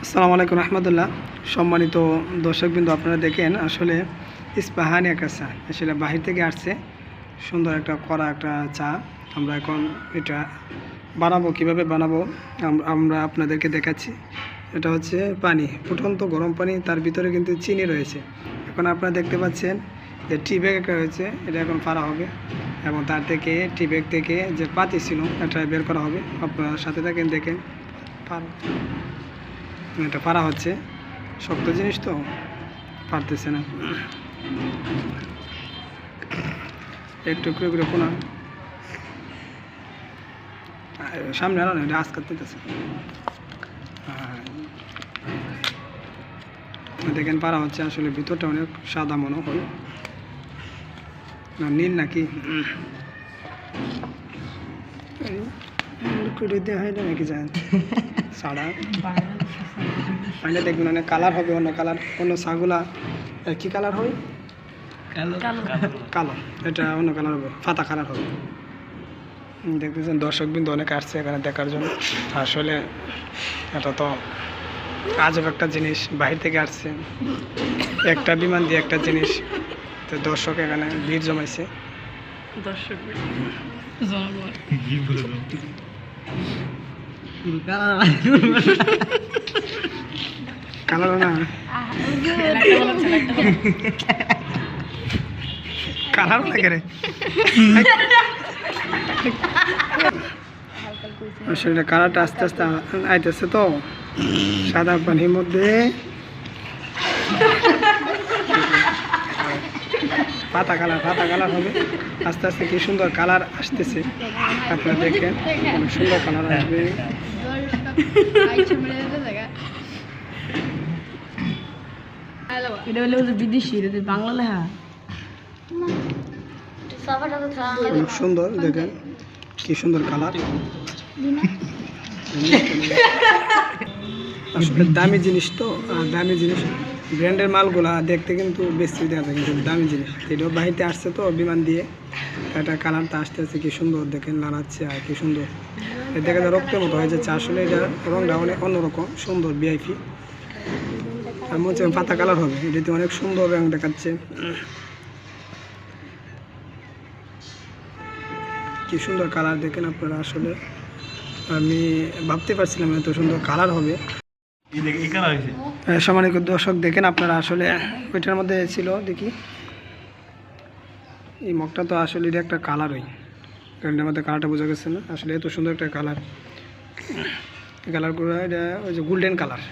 আসসালামু আলাইকুম রহমতুল্লাহ। সম্মানিত দর্শকবৃন্দ, আপনারা দেখেন আসলে ইস্পাহানি একটা চা, আসলে বাহির থেকে আসছে সুন্দর একটা কড়া একটা চা। আমরা এখন এটা বানাবো, কিভাবে বানাবো আমরা আপনাদেরকে দেখাচ্ছি। এটা হচ্ছে পানি, ফুটন্ত গরম পানি, তার ভিতরে কিন্তু চিনি রয়েছে। এখন আপনারা দেখতে পাচ্ছেন যে টি ব্যাগ একটা রয়েছে, এটা এখন ফাড়া হবে এবং তার থেকে টি ব্যাগ থেকে যে পাতি ছিল এটা বের করা হবে। আপনারা সাথে থাকেন, দেখেন এটা পারা হচ্ছে। শক্ত জিনিস তো পারতেছে না, একটু করে কোনা সামনে আলো না, এটা আজ কাটতেছে। দেখেন পারা হচ্ছে, আসলে ভিতরটা অনেক সাদা মনে হয় না, নীল নাকি দেওয়া হয় না নাকি জানেন সাদা পাইলে দেখবেন অনেক কালার হবে, অন্য কালার, অন্য ছাগুলা কি কালার হয়, কালো, এটা অন্য কালার হবে, ফাতা কালার হবে। দেখতেছেন দর্শকবৃন্দ অনেক আসছে এখানে দেখার জন্য। আসলে এটা তো আজব একটা জিনিস, বাহির থেকে আসছে একটা বিমান দিয়ে একটা জিনিস, তো দর্শক এখানে ভিড় জমাইছে। দর্শক কালার না কালার লাগে রে, আসলে কালারটা আস্তে আস্তে আইতেছে তো সাদা পানির মধ্যে পাতা কালার হবে আস্তে আস্তে। কি সুন্দর কালার আসতেছে, আপনারা দেখেন অনেক সুন্দর কালার আসবে। বিদেশি বাংলা লেখা অনেক সুন্দর, দেখেন কি সুন্দর কালার। আসলে দামি জিনিস তো, দামি জিনিস ব্র্যান্ডের মালগুলা দেখতে কিন্তু বেশি দেওয়া যায়, কিন্তু দামি জিনিস এটাও বাহিতে আসছে তো বিমান দিয়ে, এটা কালারটা আসতে আসতে কি সুন্দর দেখেন লাগাচ্ছে, আর কি সুন্দর দেখা যায় রক্তের মতো হয়ে যাচ্ছে। আসলে এটা রংটা অনেক অন্যরকম সুন্দর ভিআইপি, আর মনে হচ্ছে পাতা কালার হবে, এটাতে অনেক সুন্দর রং দেখাচ্ছে। কি সুন্দর কালার দেখেন আপনারা, আসলে আমি ভাবতে পারছিলাম এত সুন্দর কালার হবে। সম্মানিত দর্শক দেখেন আপনারা, আসলে ওইটার মধ্যে ছিল দেখি এই মগটা, তো আসলে এটা একটা কালার, ওই কারণের মধ্যে কালারটা বোঝা গেছে না, আসলে এত সুন্দর একটা কালার। কালারগুলো এটা ওই যে গোল্ডেন কালার,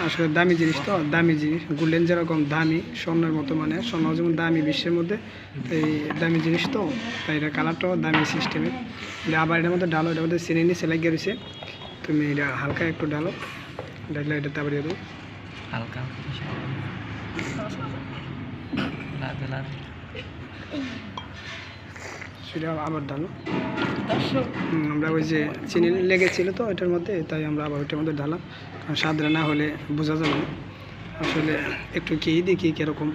আসলে দামি জিনিস তো, দামি জিনিস গোল্ডেন যেরকম দামি স্বর্ণের মতো, মানে স্বর্ণ যেমন দামি বিশ্বের মধ্যে, এই দামি জিনিস তো, তাই এটা কালারটাও দামি সিস্টেমে। আবার এটার মধ্যে ডালো, এটার মধ্যে চিনি নিয়ে সেলাই গেছে, তুমি এটা হালকা একটু ডালো, ডাকলে এটা তারপরে দেবো হালকা সেটা আবার ডালো। আমরা ওই যে চিনি লেগেছিল তো এটার মধ্যে, তাই আমরা আবার ওইটার মধ্যে ডালাম, কারণ স্বাদরা না হলে বোঝা যাবে না। আসলে একটু খেয়ে দেখি কীরকম।